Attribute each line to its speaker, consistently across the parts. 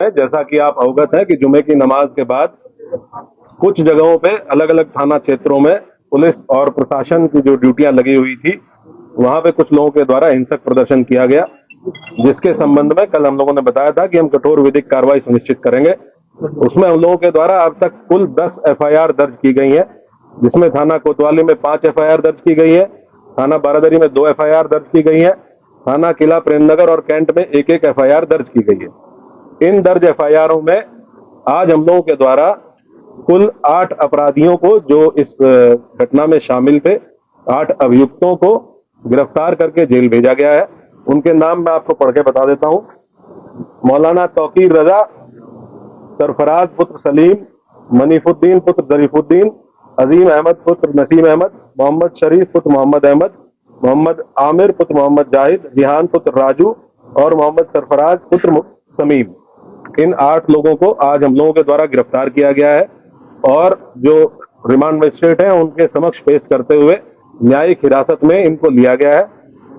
Speaker 1: जैसा कि आप अवगत हैं कि जुमे की नमाज के बाद कुछ जगहों पे अलग अलग थाना क्षेत्रों में पुलिस और प्रशासन की जो ड्यूटियां लगी हुई थी, वहां पे कुछ लोगों के द्वारा हिंसक प्रदर्शन किया गया, जिसके संबंध में कल हम लोगों ने बताया था कि हम कठोर विधिक कार्रवाई सुनिश्चित करेंगे। उसमें हम लोगों के द्वारा अब तक कुल 10 एफआईआर दर्ज की गई है, जिसमें थाना कोतवाली में 5 एफआईआर दर्ज की गई है, थाना बारादरी में 2 एफआईआर दर्ज की गई है, थाना किला प्रेमनगर और कैंट में एक एक एफआईआर दर्ज की गई है। इन दर्ज एफआईआरों में आज हम लोगों के द्वारा कुल 8 अपराधियों को, जो इस घटना में शामिल थे, 8 अभियुक्तों को गिरफ्तार करके जेल भेजा गया है। उनके नाम मैं आपको पढ़ के बता देता हूं। मौलाना तौकीर रजा, सरफराज पुत्र सलीम, मनीफुद्दीन पुत्र जरीफुद्दीन, अजीम अहमद पुत्र नसीम अहमद, मोहम्मद शरीफ पुत्र मोहम्मद अहमद, मोहम्मद आमिर पुत्र मोहम्मद जाहिद, जिहान पुत्र राजू और मोहम्मद सरफराज पुत्र समीम। इन 8 लोगों को आज हम लोगों के द्वारा गिरफ्तार किया गया है और जो रिमांड मजिस्ट्रेट हैं उनके समक्ष पेश करते हुए न्यायिक हिरासत में इनको लिया गया है।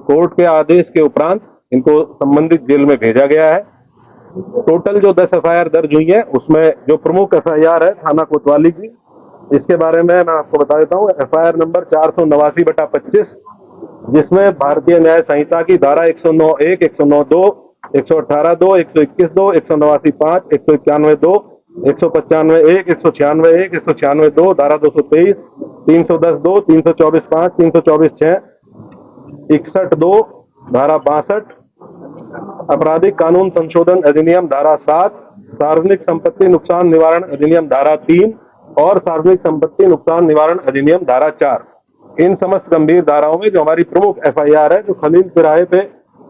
Speaker 1: कोर्ट के आदेश के उपरांत इनको संबंधित जेल में भेजा गया है। टोटल जो 10 एफआईआर दर्ज हुई है, उसमें जो प्रमुख एफआईआर है थाना कोतवाली की, इसके बारे में मैं आपको बता देता हूँ। एफआईआर नंबर 489/25, जिसमें भारतीय न्याय संहिता की धारा 109(1), 109(2), 118(2), 121(2), 189(5), 191(2), 195(1), 196(1), 196(2), धारा 223, 310(2), 324(5), 324(6), 61(2), धारा 62, आपराधिक कानून संशोधन अधिनियम धारा 7, सार्वजनिक संपत्ति नुकसान निवारण अधिनियम धारा 3 और सार्वजनिक संपत्ति नुकसान निवारण अधिनियम धारा 4। इन समस्त गंभीर धाराओं में जो हमारी प्रमुख एफआईआर है, जो खलील तिराहे पे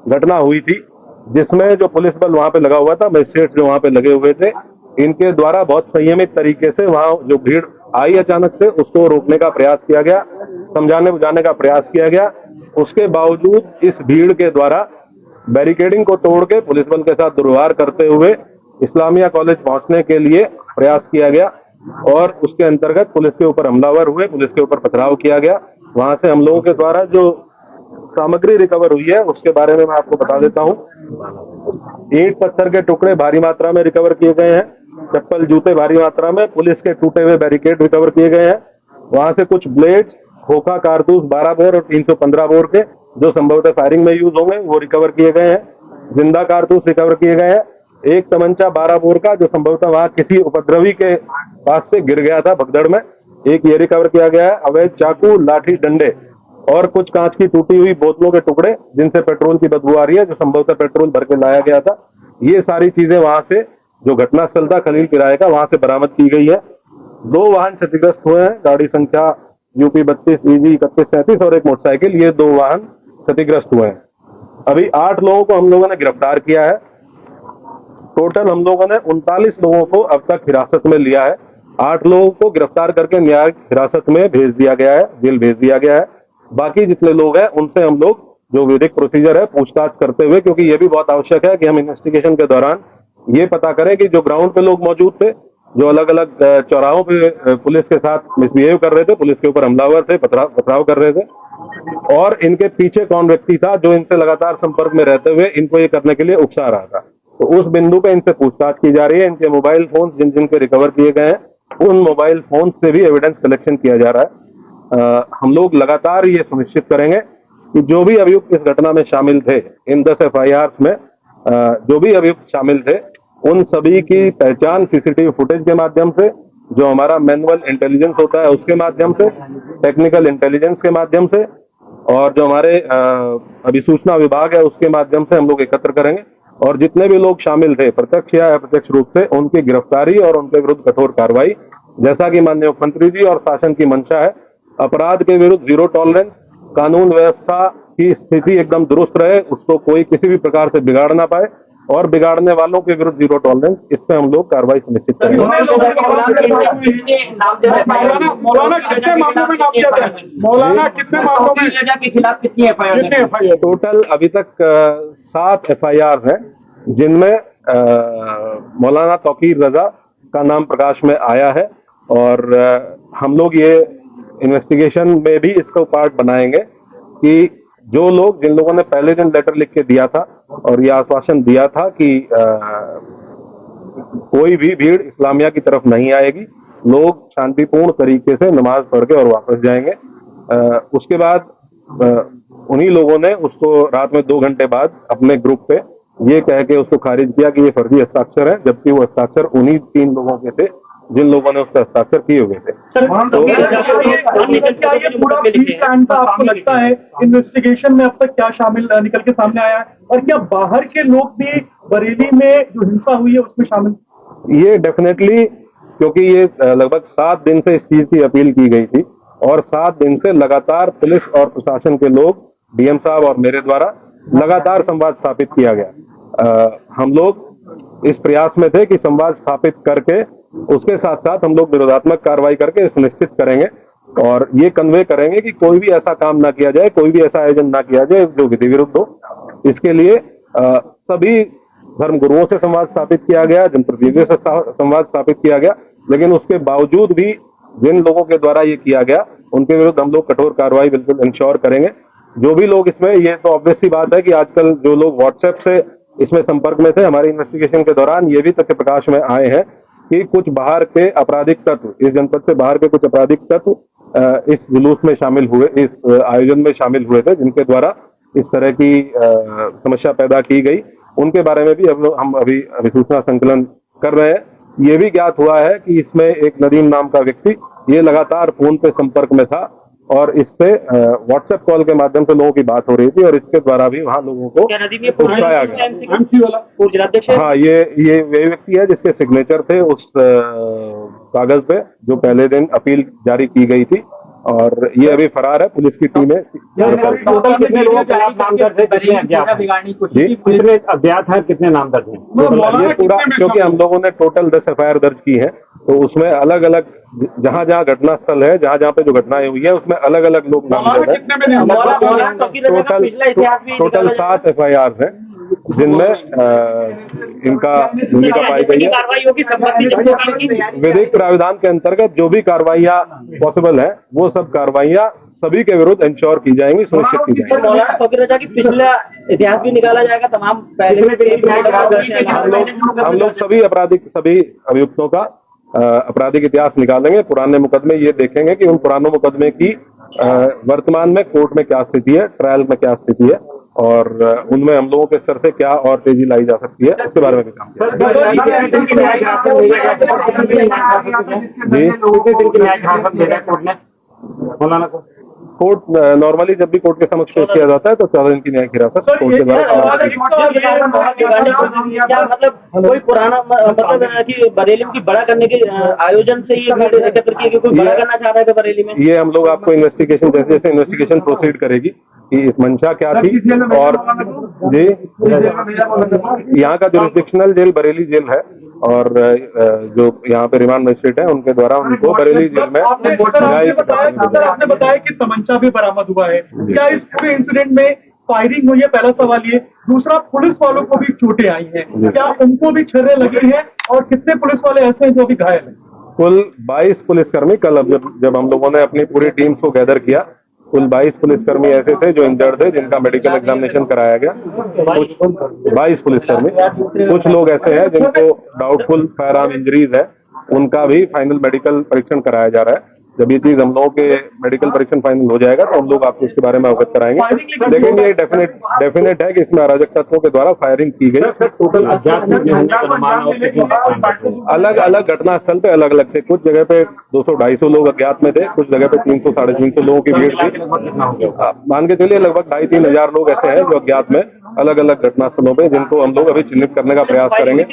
Speaker 1: घटना हुई थी, जिसमें जो पुलिस बल वहां पे लगा हुआ था, मजिस्ट्रेट जो वहां पे लगे हुए थे, इनके द्वारा बहुत संयमित तरीके से वहां जो भीड़ आई अचानक से, उसको रोकने का प्रयास किया गया, समझाने बुझाने का प्रयास किया गया। उसके बावजूद इस भीड़ के द्वारा बैरिकेडिंग को तोड़ के पुलिस बल के साथ दुर्व्यवहार करते हुए इस्लामिया कॉलेज पहुंचने के लिए प्रयास किया गया और उसके अंतर्गत पुलिस के ऊपर हमलावर हुए, पुलिस के ऊपर पथराव किया गया। वहां से हम लोगों के द्वारा जो सामग्री रिकवर हुई है उसके बारे में मैं आपको बता देता हूं। ईंट पत्थर के टुकड़े भारी मात्रा में रिकवर किए गए हैं, चप्पल जूते भारी मात्रा में, पुलिस के टूटे हुए बैरिकेड रिकवर किए गए हैं। वहां से कुछ ब्लेड, खोखा कारतूस 12 बोर और 315 बोर के, जो संभवतः फायरिंग में यूज होंगे, वो रिकवर किए गए हैं। जिंदा कारतूस रिकवर किए गए हैं। एक तमंचा 12 बोर का, जो संभवतः वहां किसी उपद्रवी के पास से गिर गया था भगदड़ में, एक ये रिकवर किया गया है। अवैध चाकू, लाठी, डंडे और कुछ कांच की टूटी हुई बोतलों के टुकड़े, जिनसे पेट्रोल की बदबू आ रही है, जो संभवतः पेट्रोल भर के लाया गया था। ये सारी चीजें वहां से, जो घटनास्थल था खलील किराए का, वहां से बरामद की गई है। 2 वाहन क्षतिग्रस्त हुए हैं, गाड़ी संख्या यूपी 32 EG 3137 और एक मोटरसाइकिल, ये 2 वाहन क्षतिग्रस्त हुए हैं। अभी 8 लोगों को हम लोगों ने गिरफ्तार किया है। टोटल हम लोगों ने 39 लोगों को अब तक हिरासत में लिया है। 8 लोगों को गिरफ्तार करके न्यायिक हिरासत में भेज दिया गया है, जेल भेज दिया गया है। बाकी जितने लोग हैं उनसे हम लोग जो विधिक प्रोसीजर है पूछताछ करते हुए, क्योंकि ये भी बहुत आवश्यक है कि हम इन्वेस्टिगेशन के दौरान ये पता करें कि जो ग्राउंड पे लोग मौजूद थे, जो अलग अलग चौराहों पे पुलिस के साथ मिसबिहेव कर रहे थे, पुलिस के ऊपर हमलावर थे, पथराव कर रहे थे, और इनके पीछे कौन व्यक्ति था जो इनसे लगातार संपर्क में रहते हुए इनको ये करने के लिए उकसा रहा था। तो उस बिंदु पे इनसे पूछताछ की जा रही है। इनके मोबाइल फोन जिन जिन के रिकवर किए गए हैं, उन मोबाइल फोन से भी एविडेंस कलेक्शन किया जा रहा है। हम लोग लगातार ये सुनिश्चित करेंगे कि जो भी अभियुक्त इस घटना में शामिल थे, इन 10 एफआईआर में जो भी अभियुक्त शामिल थे, उन सभी की पहचान सीसीटीवी फुटेज के माध्यम से, जो हमारा मैनुअल इंटेलिजेंस होता है उसके माध्यम से, टेक्निकल इंटेलिजेंस के माध्यम से, और जो हमारे अभिसूचना विभाग है उसके माध्यम से हम लोग एकत्र करेंगे। और जितने भी लोग शामिल थे प्रत्यक्ष या अप्रत्यक्ष रूप से, उनकी गिरफ्तारी और उनके विरुद्ध कठोर कार्रवाई, जैसा कि माननीय मुख्यमंत्री जी और शासन की मंशा है। अपराध के विरुद्ध जीरो टॉलरेंस, कानून व्यवस्था की स्थिति एकदम दुरुस्त रहे, उसको कोई किसी भी प्रकार से बिगाड़ ना पाए, और बिगाड़ने वालों के विरुद्ध जीरो टॉलरेंस, इस पे हम लोग कार्रवाई सुनिश्चित करेंगे।
Speaker 2: मौलाना कितने मामलों के खिलाफ कितनी एफआईआर?
Speaker 1: टोटल अभी तक 7 एफआईआर है, जिनमें मौलाना तौकीर रजा का नाम प्रकाश में आया है। और हम लोग ये इन्वेस्टिगेशन में भी इसको पार्ट बनाएंगे कि जो लोग, जिन लोगों ने पहले दिन लेटर लिख के दिया था और ये आश्वासन दिया था कि कोई भी भीड़ इस्लामिया की तरफ नहीं आएगी। लोग शांतिपूर्ण तरीके से नमाज पढ़ के और वापस जाएंगे। उसके बाद उन्हीं लोगों ने उसको रात में 2 घंटे बाद अपने ग्रुप पे ये कह के उसको खारिज किया कि ये फर्जी हस्ताक्षर है, जबकि वो हस्ताक्षर उन्हीं 3 लोगों के थे जिन लोगों ने उसका हस्ताक्षर किए हुए थे।
Speaker 2: क्या ये पूरा प्लान था आपको लगता है? इन्वेस्टिगेशन में अब तक क्या शामिल निकल के सामने आया है, और क्या बाहर के लोग भी बरेली में जो हिंसा हुई है उसमें शामिल?
Speaker 1: ये डेफिनेटली, क्योंकि ये लगभग 7 दिन से इस चीज की अपील की गई थी और 7 दिन से लगातार पुलिस और प्रशासन के लोग, डीएम साहब और मेरे द्वारा लगातार संवाद स्थापित किया गया। हम लोग इस प्रयास में थे कि संवाद स्थापित करके उसके साथ साथ हम लोग विरोधात्मक कार्रवाई करके सुनिश्चित करेंगे और ये कन्वे करेंगे कि कोई भी ऐसा काम ना किया जाए, कोई भी ऐसा आयोजन ना किया जाए जो विधि विरुद्ध हो। इसके लिए सभी धर्मगुरुओं से संवाद स्थापित किया गया, जनप्रतिनिधियों से संवाद स्थापित किया गया, लेकिन उसके बावजूद भी जिन लोगों के द्वारा ये किया गया उनके विरुद्ध हम लोग कठोर कार्रवाई बिल्कुल इंश्योर करेंगे। जो भी लोग इसमें, ये तो ऑब्वियस सी बात है कि आजकल जो लोग व्हाट्सएप से इसमें संपर्क में थे, हमारी इन्वेस्टिगेशन के दौरान ये भी तथ्य प्रकाश में आए हैं कि कुछ बाहर के आपराधिक तत्व, इस जनपद से बाहर के कुछ आपराधिक तत्व इस जुलूस में शामिल हुए, इस आयोजन में शामिल हुए थे, जिनके द्वारा इस तरह की समस्या पैदा की गई। उनके बारे में भी हम अभी अधिसूचना संकलन कर रहे हैं। ये भी ज्ञात हुआ है कि इसमें एक नदीम नाम का व्यक्ति ये लगातार फोन पे संपर्क में था और इससे व्हाट्सएप कॉल के माध्यम से लोगों की बात हो रही थी और इसके द्वारा भी वहां लोगों को उकसाया गया। हाँ, ये व्यक्ति है जिसके सिग्नेचर थे उस कागज पे जो पहले दिन अपील जारी की गई थी और ये अभी फरार है। पुलिस की टीम है।
Speaker 2: टोटल कितने लोगों के नामजद है? कितने अज्ञात हैं, कितने नामजद हैं?
Speaker 1: ये पूरा, क्योंकि हम लोगों ने टोटल 10 FIR दर्ज की है, तो उसमें अलग अलग जहां जहां घटना स्थल है, जहां जहां पे जो घटनाएं हुई है, उसमें अलग अलग लोग नामजद है। टोटल 7 FIR हैं जिनमें इनका भूमिका पाई गई है। विधिक प्राविधान के अंतर्गत जो भी कार्रवाइयां पॉसिबल है वो सब कार्रवाइयां सभी के विरुद्ध इंश्योर की जाएंगी, सुनिश्चित की जाएंगी।
Speaker 3: मौलाना फकीर रजा की पिछला इतिहास भी निकाला जाएगा, तमाम
Speaker 1: हम लोग सभी अभियुक्तों का आपराधिक इतिहास निकालेंगे, पुराने मुकदमे ये देखेंगे कि उन पुराने मुकदमे की वर्तमान में कोर्ट में क्या स्थिति है, ट्रायल में क्या स्थिति है और उनमें हम लोगों के स्तर से क्या और तेजी लाई जा सकती है, उसके बारे में भी काम करेंगे। कोर्ट नॉर्मली जब भी कोर्ट के समक्ष पेश किया जाता है तो 14 दिन की न्यायिक हिरासत कोर्ट के द्वारा।
Speaker 3: मतलब कोई पुराना मतलब कि बरेली की बड़ा करने के आयोजन से ये एकत्र किया कि कोई बड़ा करना चाह रहा है बरेली में?
Speaker 1: ये हम लोग आपको इन्वेस्टिगेशन जैसे जैसे इन्वेस्टिगेशन प्रोसीड करेगी कि इस मंशा क्या थी और जी यहाँ का जुरिस्डिक्शनल जेल बरेली जेल है और जो यहाँ पे रिमांड मजिस्ट्रेट है उनके द्वारा उनको बरेली जेल में
Speaker 2: आपने बताया कि तमंचा भी बरामद हुआ है। क्या इस पूरे इंसिडेंट में फायरिंग हुई है? पहला सवाल ये। दूसरा, पुलिस वालों को भी चोटें आई हैं, क्या उनको भी छर्रे लगे हैं और कितने पुलिस वाले ऐसे हैं जो अभी घायल हैं?
Speaker 1: कुल 22 पुलिसकर्मी, कल जब हम लोगों ने अपनी पूरी टीम को गैदर किया, कुल 22 पुलिसकर्मी ऐसे थे जो इंजर्ड थे, जिनका मेडिकल एग्जामिनेशन कराया गया। कुछ 22 पुलिसकर्मी, कुछ लोग ऐसे हैं जिनको डाउटफुल फायर आर्म इंजरीज है, उनका भी फाइनल मेडिकल परीक्षण कराया जा रहा है। जब ये चीज हम लोगों के मेडिकल परीक्षण फाइनल हो जाएगा तो हम लोग आपको इसके बारे में अवगत कराएंगे। लेकिन ये डेफिनेट है कि इसमें अराजक तत्वों के द्वारा फायरिंग की गई। अलग अलग घटना स्थल पे अलग अलग थे, कुछ जगह पे 200-250 लोग अज्ञात में थे, कुछ जगह पे 300-350 लोगों की भीड़ थी। मान के चलिए लगभग 2,500-3,000 हजार लोग ऐसे हैं जो अज्ञात में अलग अलग घटना स्थलों पे, जिनको हम लोग अभी चिन्हित करने का प्रयास करेंगे।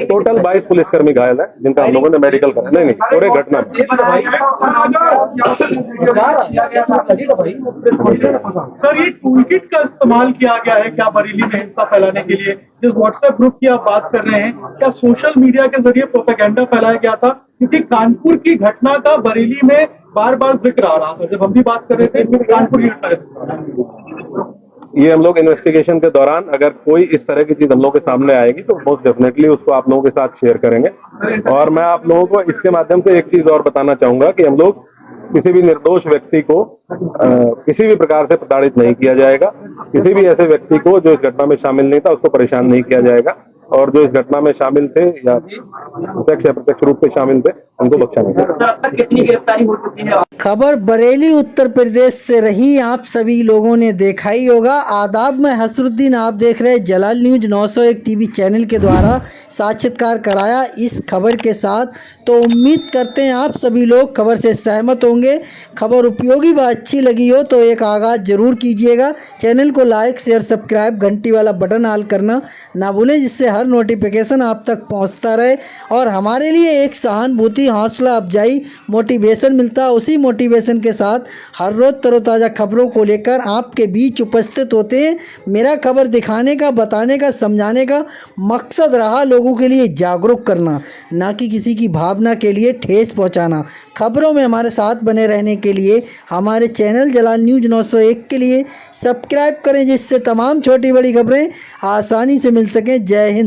Speaker 1: टोटल 22 पुलिसकर्मी घायल है जिनका हम लोगों ने मेडिकल करा। नहीं, पूरे घटना
Speaker 2: सर, ये टूलकिट का इस्तेमाल किया गया है क्या बरेली में हिंसा फैलाने के लिए? जिस व्हाट्सएप ग्रुप की आप बात कर रहे हैं, क्या सोशल मीडिया के जरिए प्रोपेगेंडा फैलाया गया था? क्योंकि कानपुर की घटना का बरेली में बार बार जिक्र आ रहा था, जब हम भी बात कर रहे थे कानपुर की घटना।
Speaker 1: ये हम लोग इन्वेस्टिगेशन के दौरान अगर कोई इस तरह की चीज हम लोग के सामने आएगी तो मोस्ट डेफिनेटली उसको आप लोगों के साथ शेयर करेंगे। और मैं आप लोगों को इसके माध्यम से एक चीज और बताना चाहूंगा कि हम लोग किसी भी निर्दोष व्यक्ति को किसी भी प्रकार से प्रताड़ित नहीं किया जाएगा। किसी भी ऐसे व्यक्ति को जो इस घटना में शामिल नहीं था उसको परेशान नहीं किया जाएगा। और जो इस घटना में शामिल थे या प्रत्यक्ष या प्रत्यक्ष रूप से शामिल थे उनको बख्शा नहीं जाएगा।
Speaker 3: सर अब तक कितनी गिरफ्तारी हो चुकी है?
Speaker 4: खबर बरेली उत्तर प्रदेश से रही, आप सभी लोगों ने देखा ही होगा। आदाब, मैं हसरुद्दीन, आप देख रहे हैं जलाल न्यूज 901 टीवी चैनल के द्वारा साक्षात्कार कराया इस खबर के साथ। तो उम्मीद करते हैं आप सभी लोग खबर से सहमत होंगे। खबर उपयोगी व अच्छी लगी हो तो एक आगाज़ जरूर कीजिएगा। चैनल को लाइक शेयर सब्सक्राइब घंटी वाला बटन ऑल करना ना भूलें, जिससे हर नोटिफिकेशन आप तक पहुंचता रहे और हमारे लिए एक सहानुभूति, हौसला अफजाई, मोटिवेशन मिलता है। उसी मोटिवेशन के साथ हर रोज़ तरोताज़ा खबरों को लेकर आपके बीच उपस्थित होते हैं। मेरा खबर दिखाने का, बताने का, समझाने का मकसद रहा लोगों के लिए जागरूक करना, ना कि किसी की भावना के लिए ठेस पहुंचाना। खबरों में हमारे साथ बने रहने के लिए हमारे चैनल जलाल न्यूज 901 के लिए सब्सक्राइब करें, जिससे तमाम छोटी बड़ी खबरें आसानी से मिल सकें। जय हिंद।